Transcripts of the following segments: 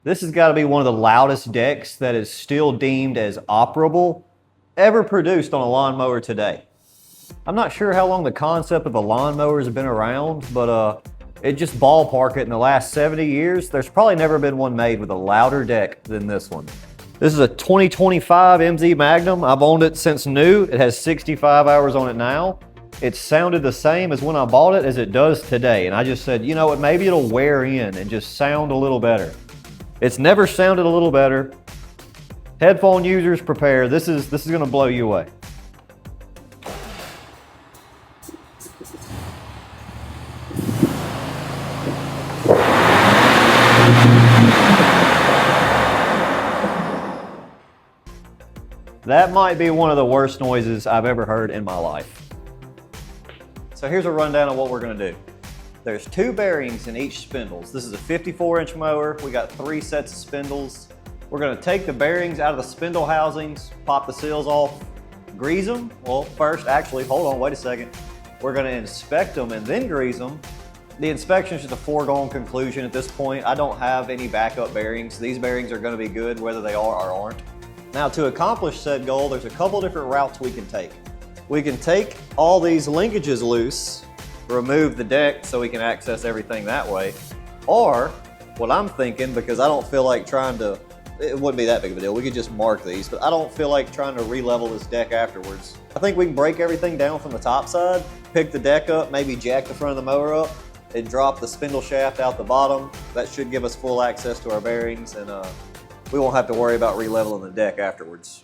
This has got to be one of the loudest decks that is still deemed as operable ever produced on a lawnmower today. I'm not sure how long the concept of a lawnmower has been around, but it just ballpark it in the last 70 years. There's probably never been one made with a louder deck than this one. This is a 2025 MZ Magnum. I've owned it since new. It has 65 hours on it now. It sounded the same as when I bought it as it does today. And I just said, you know what, maybe it'll wear in and just sound a little better. It's never sounded a little better. Headphone users, prepare. This is gonna blow you away. That might be one of the worst noises I've ever heard in my life. So here's a rundown of what we're gonna do. There's 2 bearings in each spindles. This is a 54-inch mower. We got 3 sets of spindles. We're gonna take the bearings out of the spindle housings, pop the seals off, grease them. Well, first, actually, hold on, wait a second. We're gonna inspect them and then grease them. The inspection is just a foregone conclusion at this point. I don't have any backup bearings. These bearings are gonna be good whether they are or aren't. Now, to accomplish said goal, there's a couple different routes we can take. We can take all these linkages loose, remove the deck so we can access everything that way. Or, what I'm thinking, because I don't feel like trying to, it wouldn't be that big of a deal, we could just mark these, but I don't feel like trying to re-level this deck afterwards. I think we can break everything down from the top side, pick the deck up, maybe jack the front of the mower up, and drop the spindle shaft out the bottom. That should give us full access to our bearings, and we won't have to worry about re-leveling the deck afterwards.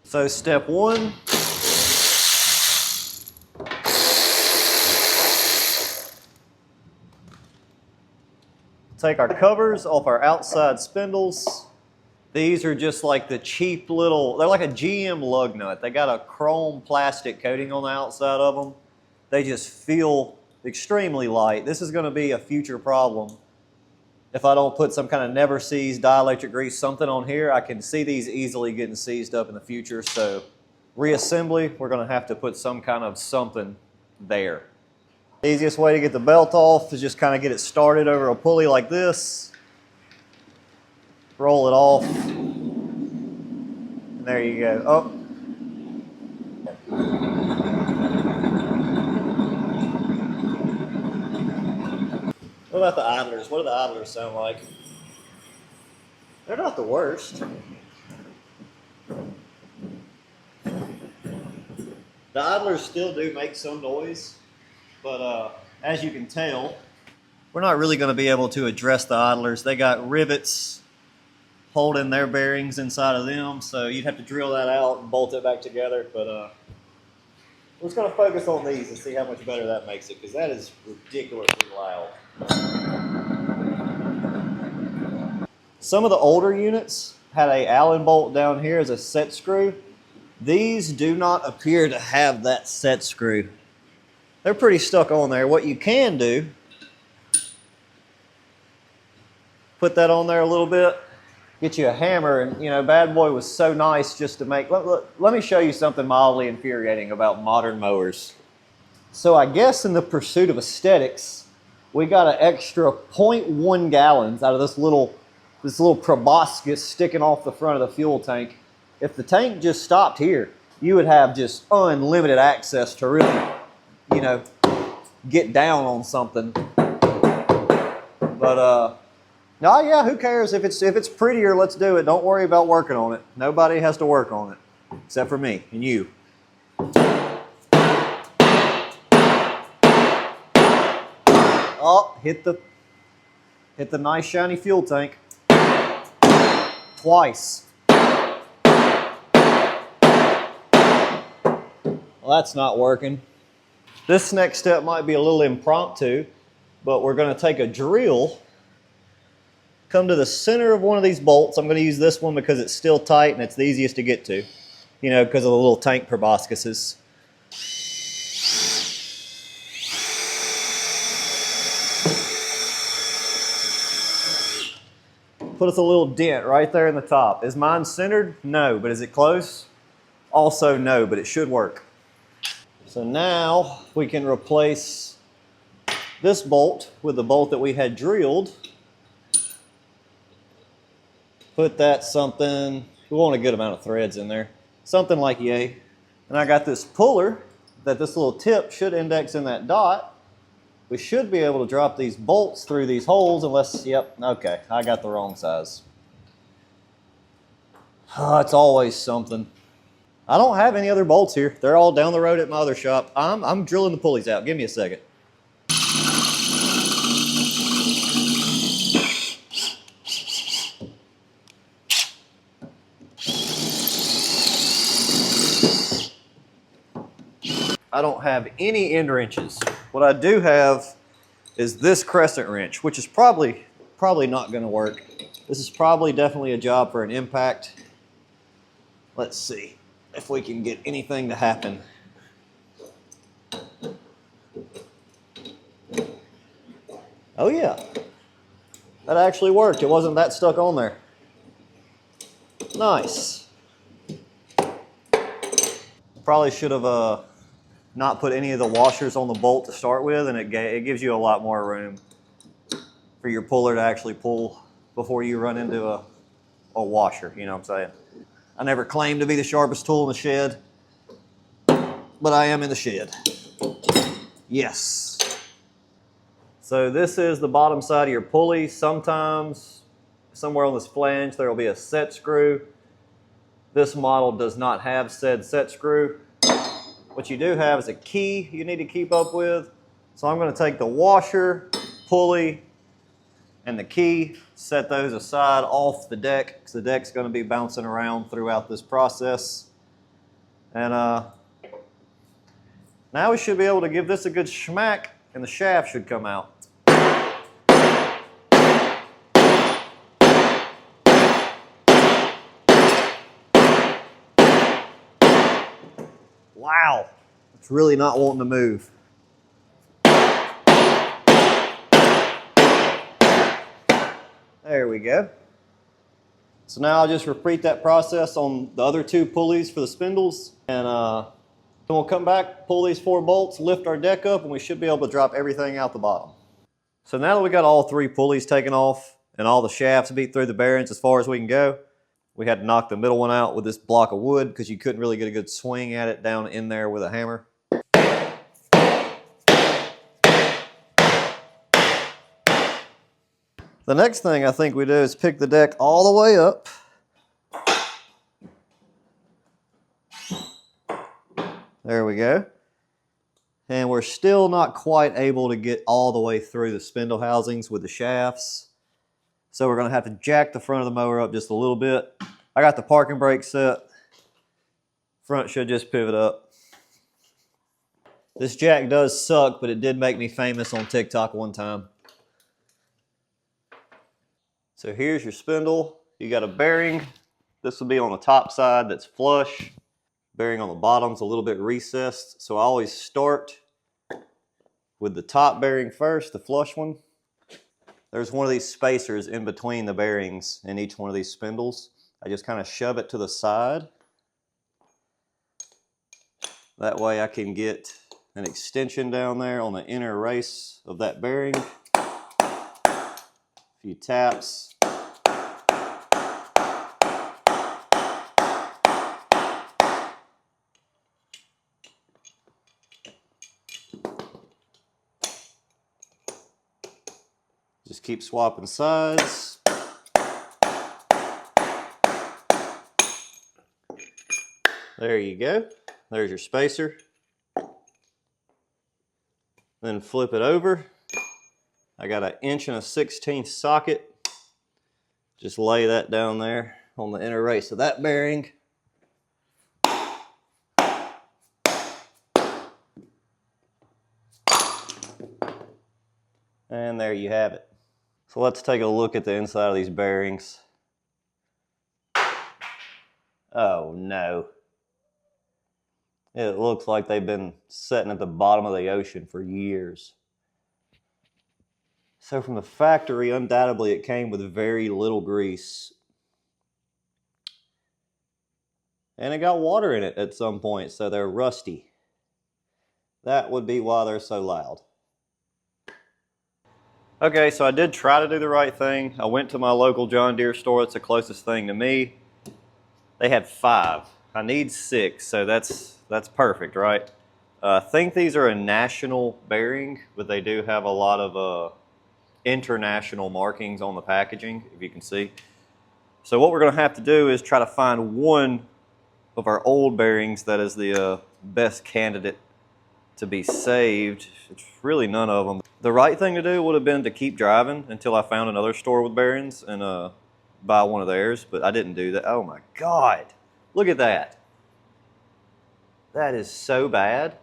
So step 1, take our covers off our outside spindles. These are just like the cheap little, they're like a GM lug nut. They got a chrome plastic coating on the outside of them. They just feel extremely light. This is gonna be a future problem. If I don't put some kind of never seize dielectric grease, something on here, I can see these easily getting seized up in the future. So reassembly, we're gonna have to put some kind of something there. The easiest way to get the belt off is just kind of get it started over a pulley like this. Roll it off. And there you go. Oh. What about the idlers? What do the idlers sound like? They're not the worst. The idlers still do make some noise. But as you can tell, we're not really going to be able to address the idlers. They got rivets holding their bearings inside of them, so you'd have to drill that out and bolt it back together. But we're just going to focus on these and see how much better that makes it, because that is ridiculously loud. Some of the older units had an Allen bolt down here as a set screw. These do not appear to have that set screw. They're pretty stuck on there. What you can do, put that on there a little bit, get you a hammer, and you know, Bad Boy was so nice just to make, let me show you something mildly infuriating about modern mowers. So I guess in the pursuit of aesthetics, we got an extra 0.1 gallons out of this little proboscis sticking off the front of the fuel tank. If the tank just stopped here, you would have just unlimited access to really, you know, get down on something. But no, yeah, who cares if it's prettier? Let's do it. Don't worry about working on it. Nobody has to work on it except for me and you. Oh, hit the nice shiny fuel tank twice. Well, that's not working. This next step might be a little impromptu, but we're going to take a drill, come to the center of one of these bolts. I'm going to use this one because it's still tight and it's the easiest to get to, you know, because of the little tank proboscises. Put us a little dent right there in the top. Is mine centered? No, but is it close? Also no, but it should work. So now we can replace this bolt with the bolt that we had drilled. Put that something, we want a good amount of threads in there. Something like yay. And I got this puller that this little tip should index in that dot. We should be able to drop these bolts through these holes unless, yep, okay, I got the wrong size. Oh, it's always something. I don't have any other bolts here. They're all down the road at my other shop. I'm drilling the pulleys out. Give me a second. I don't have any end wrenches. What I do have is this crescent wrench, which is probably not going to work. This is probably definitely a job for an impact. Let's see if we can get anything to happen. Oh yeah, that actually worked. It wasn't that stuck on there. Nice. Probably should have not put any of the washers on the bolt to start with, and it gives you a lot more room for your puller to actually pull before you run into a washer, you know what I'm saying? I never claimed to be the sharpest tool in the shed, but I am in the shed. Yes. So this is the bottom side of your pulley. Sometimes, somewhere on this flange, there will be a set screw. This model does not have said set screw. What you do have is a key you need to keep up with. So I'm going to take the washer, pulley, and the key, set those aside off the deck, because the deck's going to be bouncing around throughout this process. And now we should be able to give this a good schmack, and the shaft should come out. Wow, it's really not wanting to move. There we go. So now I'll just repeat that process on the other two pulleys for the spindles, and then we'll come back, pull these 4 bolts, lift our deck up, and we should be able to drop everything out the bottom. So now that we got all 3 pulleys taken off and all the shafts beat through the bearings as far as we can go, we had to knock the middle one out with this block of wood because you couldn't really get a good swing at it down in there with a hammer. The next thing I think we do is pick the deck all the way up. There we go. And we're still not quite able to get all the way through the spindle housings with the shafts. So we're going to have to jack the front of the mower up just a little bit. I got the parking brake set. Front should just pivot up. This jack does suck, but it did make me famous on TikTok one time. So here's your spindle. You got a bearing. This will be on the top side that's flush. Bearing on the bottom's a little bit recessed. So I always start with the top bearing first, the flush one. There's one of these spacers in between the bearings in each one of these spindles. I just kind of shove it to the side. That way I can get an extension down there on the inner race of that bearing. A few taps. Just keep swapping sides. There you go. There's your spacer. Then flip it over. I got an 1 1/16 socket. Just lay that down there on the inner race of that bearing. And there you have it. So let's take a look at the inside of these bearings. Oh no. It looks like they've been sitting at the bottom of the ocean for years. So from the factory, undoubtedly it came with very little grease. And it got water in it at some point, so they're rusty. That would be why they're so loud. Okay, so I did try to do the right thing. I went to my local John Deere store. It's the closest thing to me. They had 5. I need 6, so that's perfect, right? I think these are a national bearing, but they do have a lot of international markings on the packaging, if you can see. So what we're going to have to do is try to find one of our old bearings that is the best candidate to be saved. It's really none of them. The right thing to do would have been to keep driving until I found another store with bearings and buy one of theirs, but I didn't do that. Oh my God, look at that. That is so bad.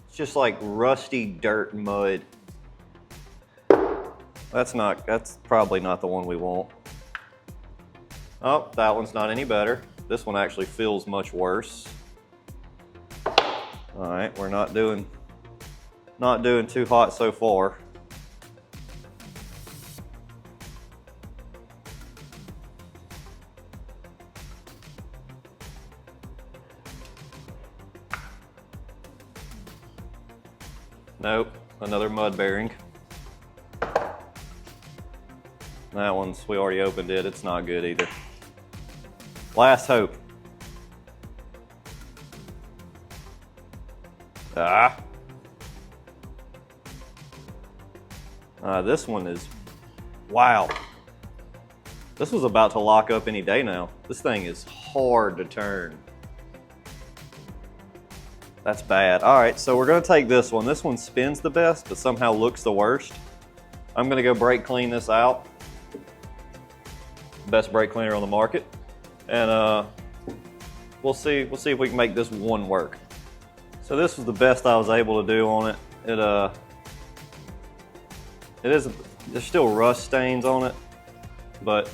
It's just like rusty dirt and mud. That's probably not the one we want. Oh, that one's not any better. This one actually feels much worse. All right, we're not doing too hot so far. Nope, another mud bearing. That one's, we already opened it, it's not good either. Last hope. This one is, wow. This was about to lock up any day now. This thing is hard to turn. That's bad. All right, so we're gonna take this one. This one spins the best, but somehow looks the worst. I'm gonna go brake clean this out. Best brake cleaner on the market. And we'll see if we can make this one work. So this was the best I was able to do on it. There's still rust stains on it, but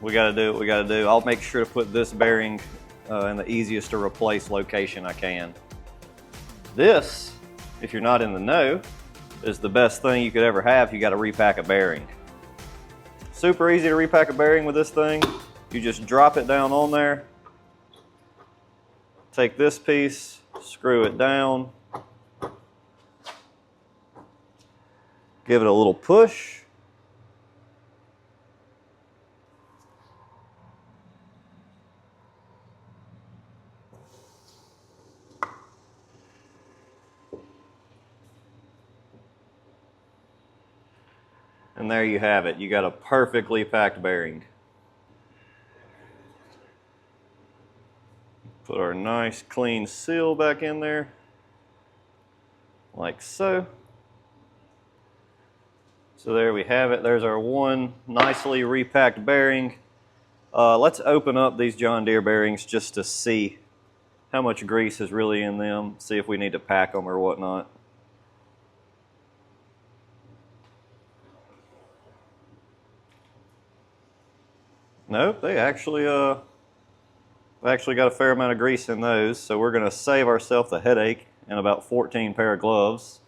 we gotta do what we gotta do. I'll make sure to put this bearing in the easiest to replace location I can. This, if you're not in the know, is the best thing you could ever have if you gotta repack a bearing. Super easy to repack a bearing with this thing. You just drop it down on there, take this piece, screw it down, give it a little push. And there you have it. You got a perfectly packed bearing. Put our nice clean seal back in there, like so. So there we have it. There's our one nicely repacked bearing. Let's open up these John Deere bearings just to see how much grease is really in them, see if we need to pack them or whatnot. Nope, they actually got a fair amount of grease in those, so we're going to save ourselves the headache and about 14 pair of gloves,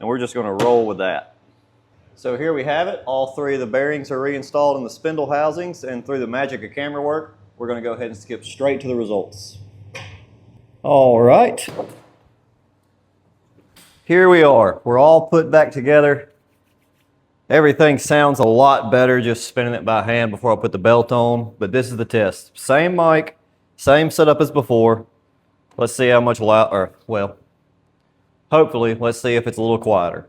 and we're just going to roll with that. So here we have it. All 3 of the bearings are reinstalled in the spindle housings, and through the magic of camera work, we're going to go ahead and skip straight to the results. All right. Here we are. We're all put back together. Everything sounds a lot better just spinning it by hand before I put the belt on, but this is the test. Same mic, same setup as before. Let's see how much louder, well, hopefully, let's see if it's a little quieter.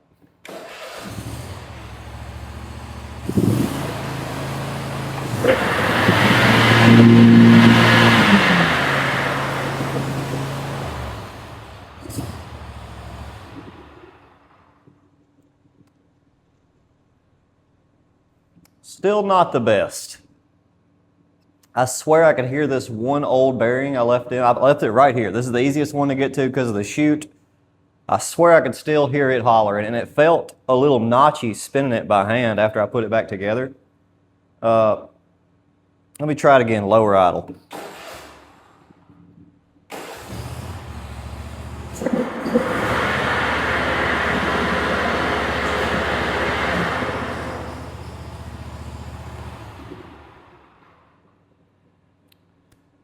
Still not the best. I swear I could hear this one old bearing I left in. I left it right here. This is the easiest one to get to because of the chute. I swear I could still hear it hollering, and it felt a little notchy spinning it by hand after I put it back together. Let me try it again, lower idle.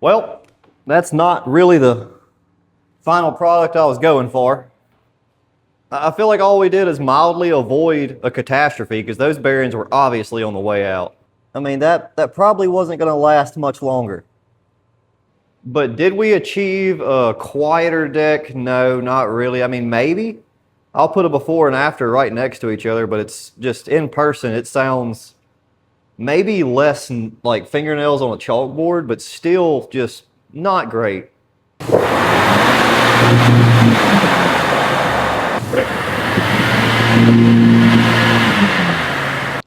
Well, that's not really the final product I was going for. I feel like all we did is mildly avoid a catastrophe because those bearings were obviously on the way out. I mean, that probably wasn't going to last much longer. But did we achieve a quieter deck? No, not really. I mean, maybe. I'll put a before and after right next to each other, but it's just in person, it sounds maybe less like fingernails on a chalkboard, but still just not great.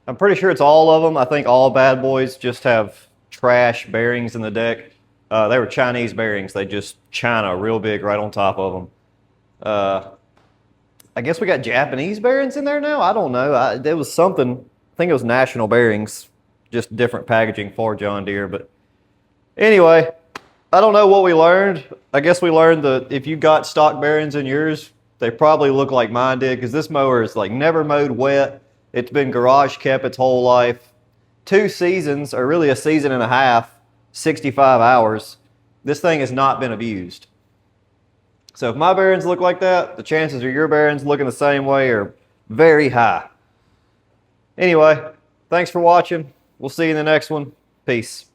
I'm pretty sure it's all of them. I think all bad boys just have trash bearings in the deck. They were Chinese bearings. They just China real big right on top of them. I guess we got Japanese bearings in there now? I don't know. There was something, I think it was National Bearings, just different packaging for John Deere. But anyway, I don't know what we learned. I guess we learned that if you got stock bearings in yours, they probably look like mine did because this mower is like never mowed wet. It's been garage kept its whole life. 2 seasons, or really a season and a half, 65 hours. This thing has not been abused. So if my bearings look like that, the chances of your bearings looking the same way are very high. Anyway, thanks for watching. We'll see you in the next one. Peace.